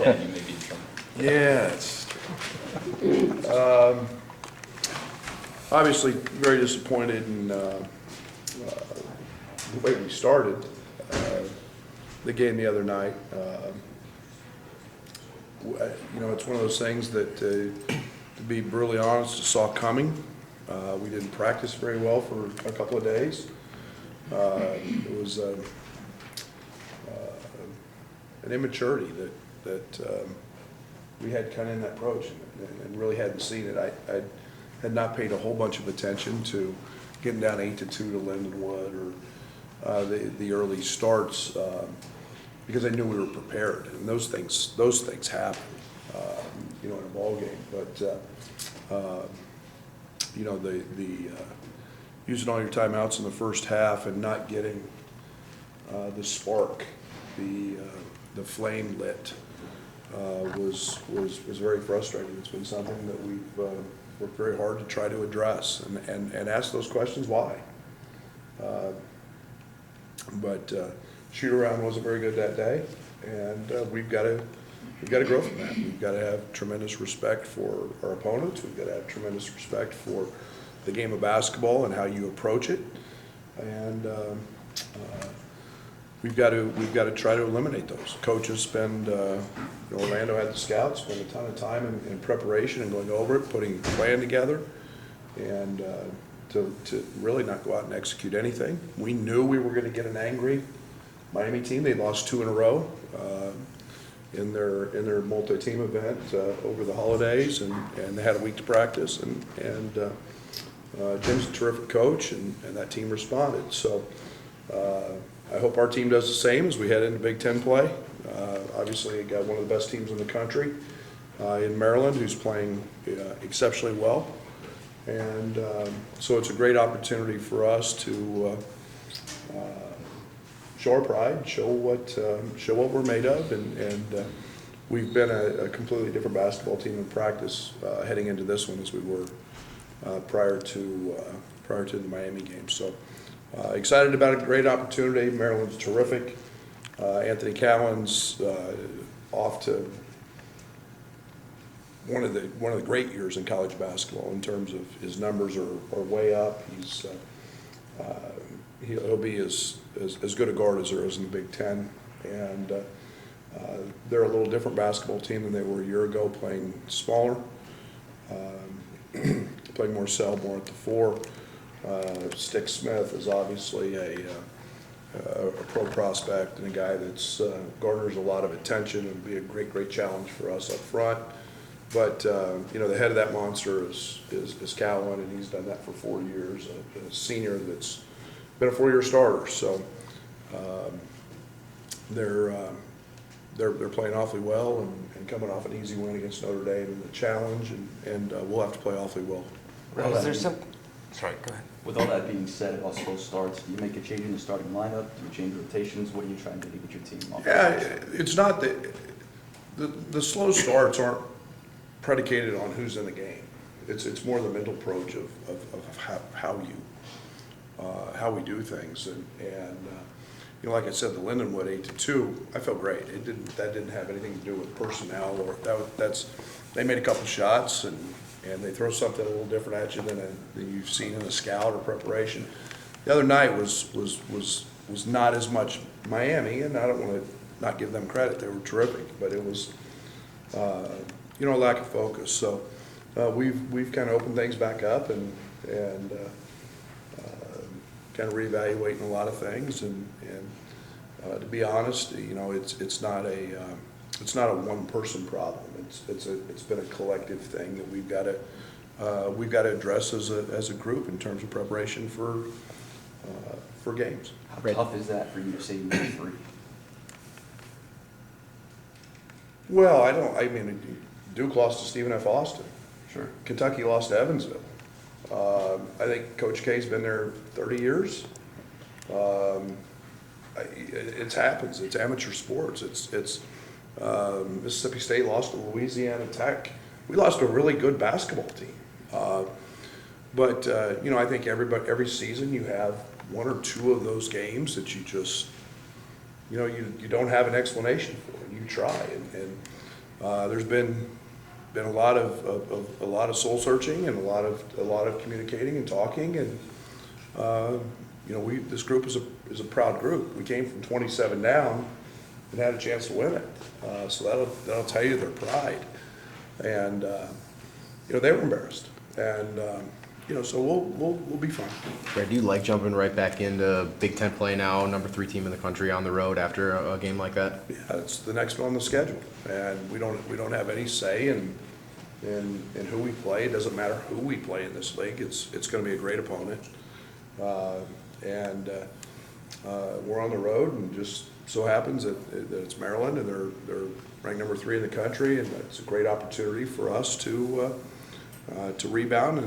that, you may be in trouble. Yeah, it's obviously very disappointed in the way we started the game the other night. It's one of those things that, to be brutally honest, saw coming. We didn't practice very well for a couple of days. It was an immaturity that we had kind of in that approach and really hadn't seen it. I had not paid a whole bunch of attention to getting down 8-2 to Lindenwood or the early starts because I knew we were prepared, and those things happen, in a ball game. But the using all your timeouts in the first half and not getting the spark, the flame lit. Was very frustrating. It's been something that we've worked very hard to try to address and ask those questions why. But shoot around wasn't very good that day, and we've got to grow from that. We've got to have tremendous respect for our opponents. We've got to have tremendous respect for the game of basketball and how you approach it, and we've got to try to eliminate those. Coaches spend, Orlando had the scouts spend a ton of time in preparation and going over it, putting a plan together, and to really not go out and execute anything. We knew we were going to get an angry Miami team. They lost 2 in a row in their multi-team event over the holidays, and they had a week to practice. And Jim's a terrific coach, and that team responded. So. I hope our team does the same as we head into Big Ten play. Obviously, you got one of the best teams in the country in Maryland, who's playing exceptionally well, and so it's a great opportunity for us to show our pride, show what we're made of, and we've been a completely different basketball team in practice heading into this one as we were prior to the Miami game. So. Excited about a great opportunity. Maryland's terrific. Anthony Cowan's off to one of the great years in college basketball in terms of his numbers are way up. He'll be as good a guard as there is in the Big Ten, and they're a little different basketball team than they were a year ago, playing smaller, playing more cell, more at the 4. Stick Smith is obviously a pro prospect and a guy that's garners a lot of attention and be a great challenge for us up front. But the head of that monster is Cowan, and he's done that for 4 years. A senior that's been a 4-year starter. So they're playing awfully well and coming off an easy win against Notre Dame in the challenge, and we'll have to play awfully well. Is there some? Sorry, go ahead. With all that being said, about slow starts, do you make a change in the starting lineup? Do you change rotations? What are you trying to do to get your team off? Yeah, it's not that the slow starts aren't predicated on who's in the game. It's more the mental approach of how we do things, and like I said, the Lindenwood 8-2, I felt great. That didn't have anything to do with personnel or they made a couple shots and they throw something a little different at you than you've seen in a scout or preparation. The other night was not as much Miami, and I don't want to not give them credit. They were terrific, but it was a lack of focus. So we've kind of opened things back up and kind of reevaluating a lot of things. And to be honest, it's not a one-person problem. It's been a collective thing that we've got to address as a group in terms of preparation for games. How tough is that for you to say you're free? Well, Duke lost to Stephen F. Austin. Sure. Kentucky lost to Evansville. I think Coach K's been there 30 years. It happens. It's amateur sports. It's Mississippi State lost to Louisiana Tech. We lost to a really good basketball team. But I think every season you have 1 or 2 of those games that you just, you don't have an explanation for. You try, and There's been a lot of soul searching and a lot of communicating and talking, and this group is a proud group. We came from 27 down and had a chance to win it, so that'll tell you their pride. And they were embarrassed, and so we'll be fine. Brad, do you like jumping right back into Big Ten play now, number 3 team in the country on the road after a game like that? Yeah, it's the next one on the schedule, and we don't have any say in who we play. It doesn't matter who we play in this league. It's going to be a great opponent, and we're on the road, and just so happens that it's Maryland, and they're ranked number 3 in the country, and it's a great opportunity for us to rebound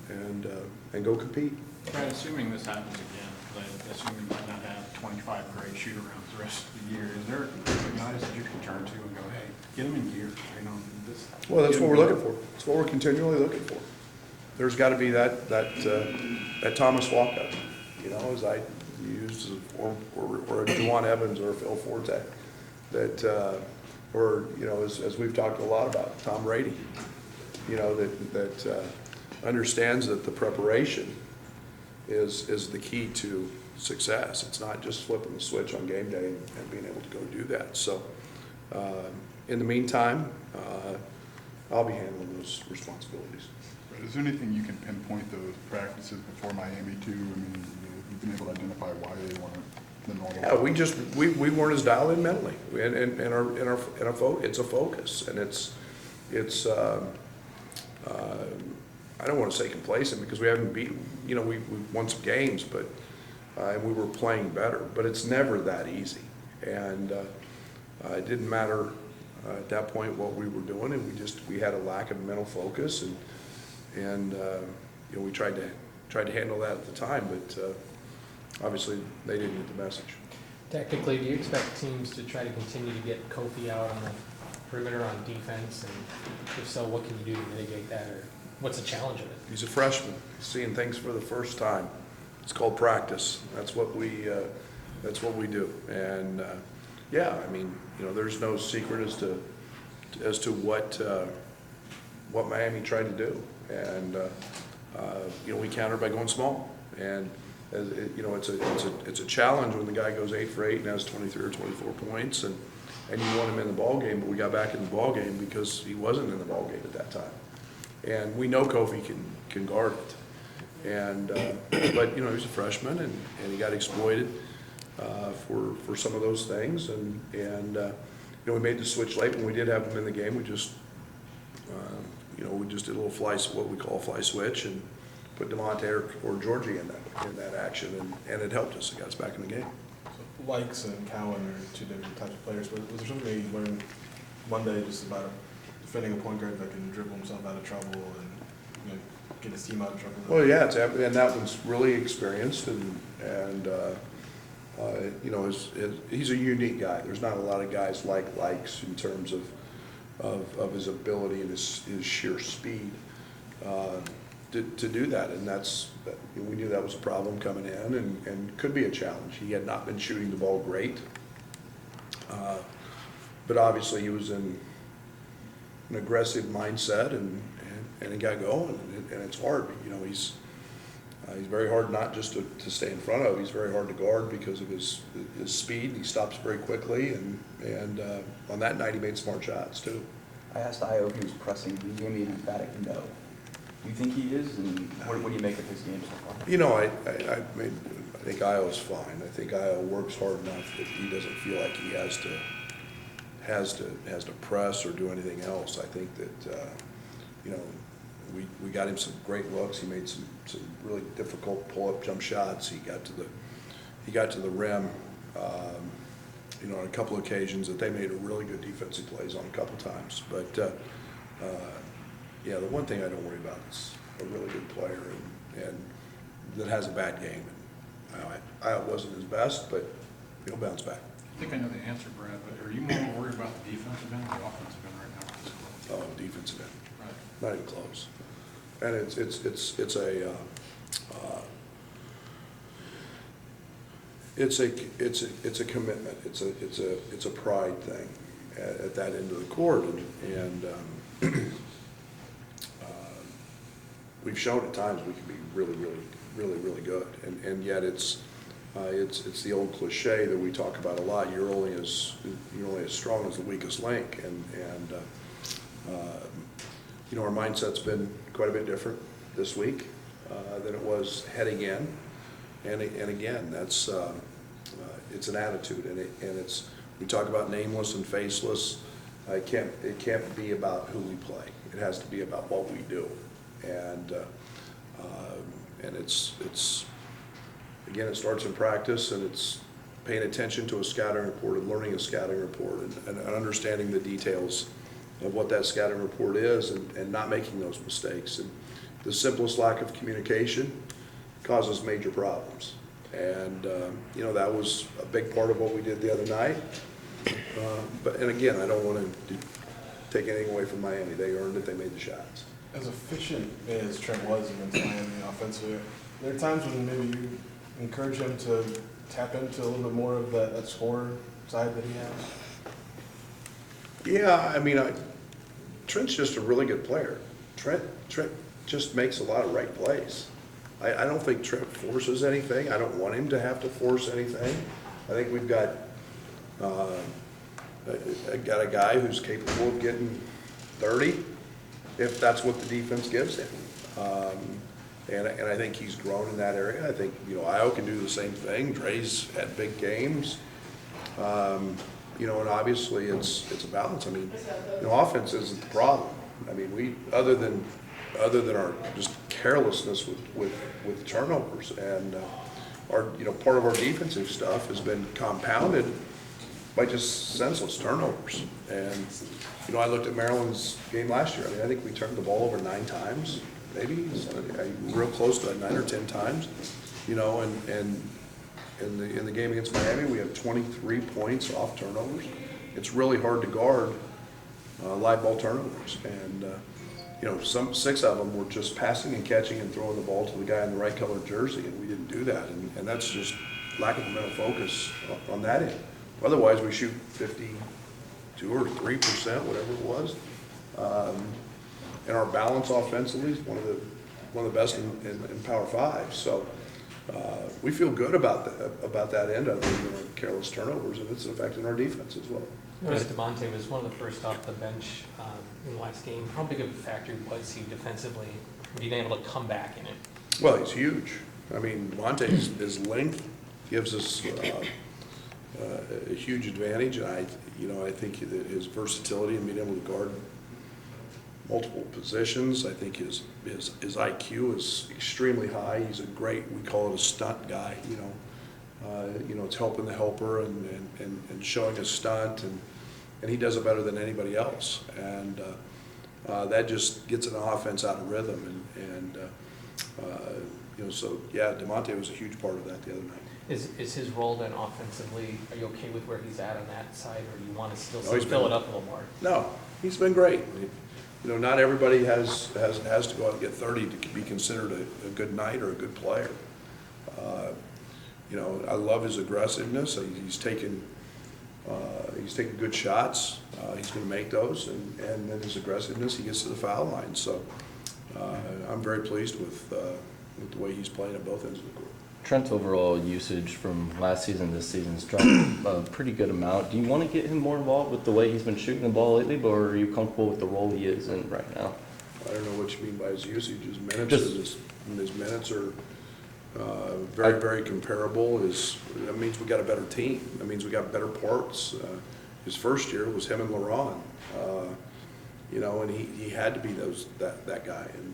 and go compete. Brad, assuming this happens again, because I assume we might not have 25 great shoot-arounds the rest of the year, is there guys that you can turn to and go, hey, get them in gear, this? Well, that's what we're looking for. That's what we're continually looking for. There's got to be that Thomas walkout, as I used, or a Juwan Evans or a Phil Forte, that as we've talked a lot about, Tom Brady, that understands that the preparation is the key to success. It's not just flipping the switch on game day and being able to go do that. So in the meantime, I'll be handling those responsibilities. Is there anything you can pinpoint those practices before Miami too? I mean, you've been able to identify why they weren't the normal? Yeah, we weren't as dialed in mentally, and it's a focus, and it's I don't want to say complacent because we haven't beat, we won some games, but we were playing better, but it's never that easy, and it didn't matter at that point what we were doing, and we had a lack of mental focus, and we tried to handle that at the time, but obviously they didn't get the message. Technically, do you expect teams to try to continue to get Kofi out on the perimeter on defense, and if so, what can you do to mitigate that, or what's the challenge of it? He's a freshman, seeing things for the first time. It's called practice. That's what we do. And yeah, I mean, there's no secret as to what Miami tried to do, and we countered by going small. And it's a challenge when the guy goes 8 for 8 and has 23 or 24 points, and you want him in the ball game, but we got back in the ball game because he wasn't in the ball game at that time. And we know Kofi can guard it, and but he was a freshman, and he got exploited for some of those things, and we made the switch late when we did have him in the game. We just did a little what we call a fly switch, and put DeMonte or Georgie in that action, and it helped us. It got us back in the game. So Likes and Cowan are 2 different types of players, but was there something you learned one day just about defending a point guard that can dribble himself out of trouble and get his team out of trouble? Well, yeah, and that one's really experienced, and he's a unique guy. There's not a lot of guys like Likes in terms of his ability and his sheer speed to do that, and we knew that was a problem coming in, and could be a challenge. He had not been shooting the ball great, but obviously he was in an aggressive mindset, and he got going, and it's hard. He's very hard not just to stay in front of. He's very hard to guard because of his speed. He stops very quickly, and on that night he made smart shots too. I asked Io if he was pressing. He gave me an emphatic no. Do you think he is, and what do you make of his game so far? I think Io's fine. I think Io works hard enough that he doesn't feel like he has to press or do anything else. I think that we got him some great looks. He made some really difficult pull-up jump shots. He got to the rim on a couple of occasions that they made a really good defensive plays on a couple times. But the one thing I don't worry about is a really good player and that has a bad game. I wasn't his best, but he'll bounce back. I think I know the answer, Brad, but are you more worried about the defensive end or the offensive end right now with this club? Oh, defensive end. Right. Not even close. And it's a commitment. It's a pride thing, at that end of the court. And we've shown at times we can be really good. And yet it's the old cliche that we talk about a lot. You're only as strong as the weakest link. And our mindset's been quite a bit different this week than it was heading in. And again, that's it's an attitude, and it's, we talk about nameless and faceless. It can't be about who we play. It has to be about what we do. And it's again, it starts in practice, and it's paying attention to a scouting report and learning a scouting report and understanding the details of what that scouting report is, and not making those mistakes. And the simplest lack of communication causes major problems. And that was a big part of what we did the other night. And again, I don't want to take anything away from Miami. They earned it. They made the shots. As efficient as Trent was against Miami offensively, there are times when maybe you encourage him to tap into a little bit more of that scorer side that he has? Yeah, I mean, Trent's just a really good player. Trent just makes a lot of right plays. I don't think Trent forces anything. I don't want him to have to force anything. I think we've got a guy who's capable of getting 30, if that's what the defense gives him. And I think he's grown in that area. I think, Io can do the same thing. Dre's had big games. And obviously it's a balance. I mean, offense isn't the problem. I mean, we, other than our just carelessness with turnovers, and our part of our defensive stuff has been compounded by just senseless turnovers. And I looked at Maryland's game last year. I mean, I think we turned the ball over 9 times, maybe real close to that, 9 or 10 times. And in the game against Miami, we have 23 points off turnovers. It's really hard to guard live ball turnovers, and 6 of them were just passing and catching and throwing the ball to the guy in the right colored jersey, and we didn't do that, and that's just lack of mental focus on that end. Otherwise, we shoot 52 or 3%, whatever it was, and our balance offensively is one of the best in Power 5. So we feel good about that end of it, careless turnovers, and it's affecting our defense as well. Noticed DeMonte was one of the first off the bench in the last game. How big of a factor was he defensively, being able to come back in it? Well, he's huge. I mean, his length gives us a huge advantage, and I think that his versatility and being able to guard multiple positions, I think his IQ is extremely high. He's we call it a stunt guy. It's helping the helper and showing a stunt, and he does it better than anybody else. And that just gets an offense out of rhythm. So yeah, DeMonte was a huge part of that the other night. Is his role then offensively, are you okay with where he's at on that side, or do you want to still he's fill been- it up a little more? No, he's been great. Not everybody has to go out and get 30 to be considered a good night or a good player. I love his aggressiveness. He's taking good shots. He's going to make those, and then his aggressiveness, he gets to the foul line. So I'm very pleased with the way he's playing at both ends of the court. Trent's overall usage from last season to this season's dropped a pretty good amount. Do you want to get him more involved with the way he's been shooting the ball lately, or are you comfortable with the role he is in right now? I don't know what you mean by his usage. His minutes, his minutes are very comparable. That means we got a better team. That means we got better parts. His first year was him and LaRon, and he had to be that guy. And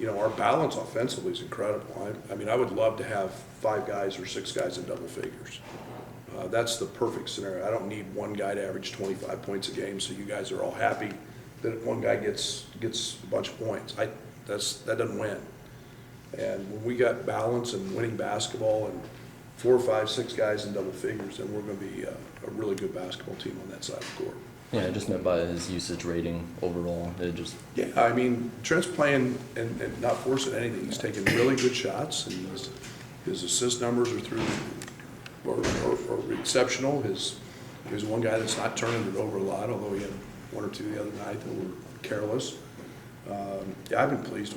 our balance offensively is incredible. I mean, I would love to have 5 guys or 6 guys in double figures. That's the perfect scenario. I don't need one guy to average 25 points a game, so you guys are all happy that one guy gets a bunch of points. That doesn't win. And when we got balance and winning basketball and 4, 5, 6 guys in double figures, then we're going to be a really good basketball team on that side of the court. Yeah, I just meant by his usage rating overall. Yeah, I mean, Trent's playing and not forcing anything. He's taking really good shots, and his assist numbers are exceptional. His He's one guy that's not turning it over a lot, although he had one or two the other night that were careless. Yeah, I've been pleased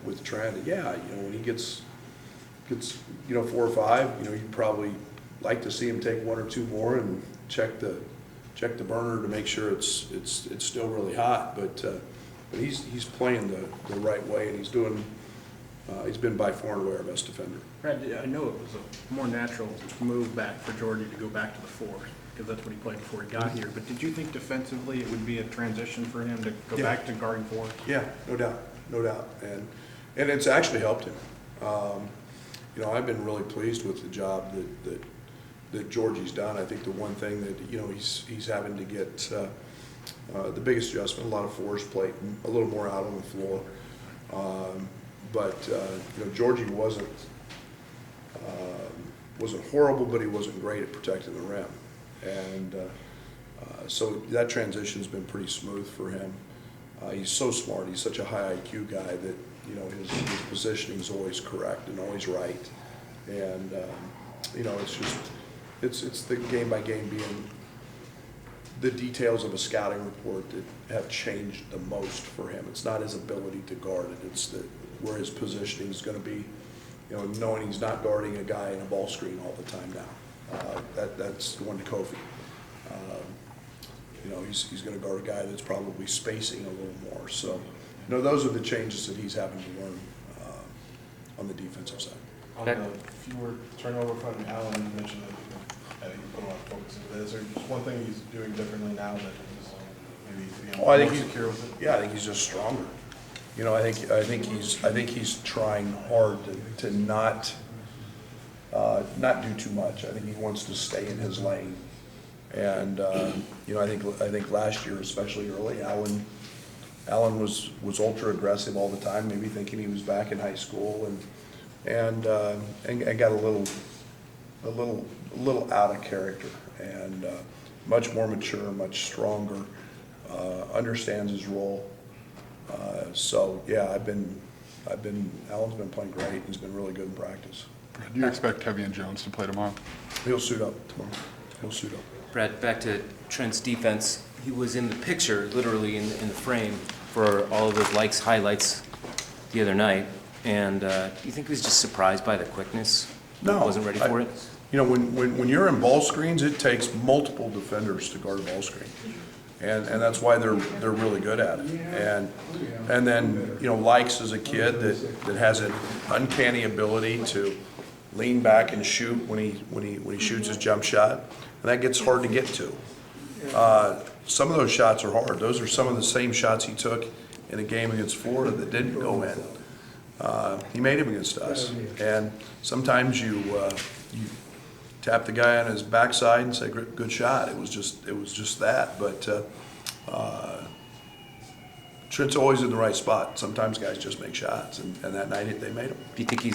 with Trent. Yeah, when he gets 4 or 5, you'd probably like to see him take 1 or 2 more and check the burner to make sure it's still really hot. But he's playing the right way, and he's been by far and away our best defender. Brad, I know it was a more natural move back for Georgie to go back to the 4, because that's what he played before he got here. But did you think defensively it would be a transition for him to go back to guarding 4? Yeah, no doubt. And it's actually helped him. I've been really pleased with the job that Georgie's done. I think the one thing that, he's having to get the biggest adjustment, a lot of force plate, a little more out on the floor. But Georgie wasn't horrible, but he wasn't great at protecting the rim. And so that transition's been pretty smooth for him. He's so smart. He's such a high IQ guy that, his positioning is always correct and always right. And, it's the game by game being the details of a scouting report that have changed the most for him. It's not his ability to guard it. It's where his positioning is going to be, knowing he's not guarding a guy in a ball screen all the time now. That's going to Kofi. He's going to guard a guy that's probably spacing a little more. So, those are the changes that he's having to learn on the defensive side. On the fewer turnover front, Allen, you mentioned that he put a lot of focus into this. Is there just one thing he's doing differently now that he's maybe I think more he's secure with it? Yeah, I think he's just stronger. I think he's trying hard to not do too much. I think he wants to stay in his lane. And I think last year, especially early, Allen was ultra aggressive all the time, maybe thinking he was back in high school, and got a little out of character, and much more mature, much stronger, understands his role. So yeah, Allen's been playing great. He's been really good in practice. Do you expect Tevian Jones to play tomorrow? He'll suit up tomorrow. He'll suit up. Brad, back to Trent's defense. He was in the picture, literally in the frame, for all of those highlights the other night. And do you think he was just surprised by the quickness? No. Wasn't ready for it? When you're in ball screens, it takes multiple defenders to guard a ball screen. And that's why they're really good at it. And then, Likes is a kid that has an uncanny ability to lean back and shoot when he shoots his jump shot. And that gets hard to get to. Some of those shots are hard. Those are some of the same shots he took in a game against Florida that didn't go in. He made them against us. And sometimes you tap the guy on his backside and say, good shot. It was just that. But Trent's always in the right spot. Sometimes guys just make shots, and that night they made them. Do you think he's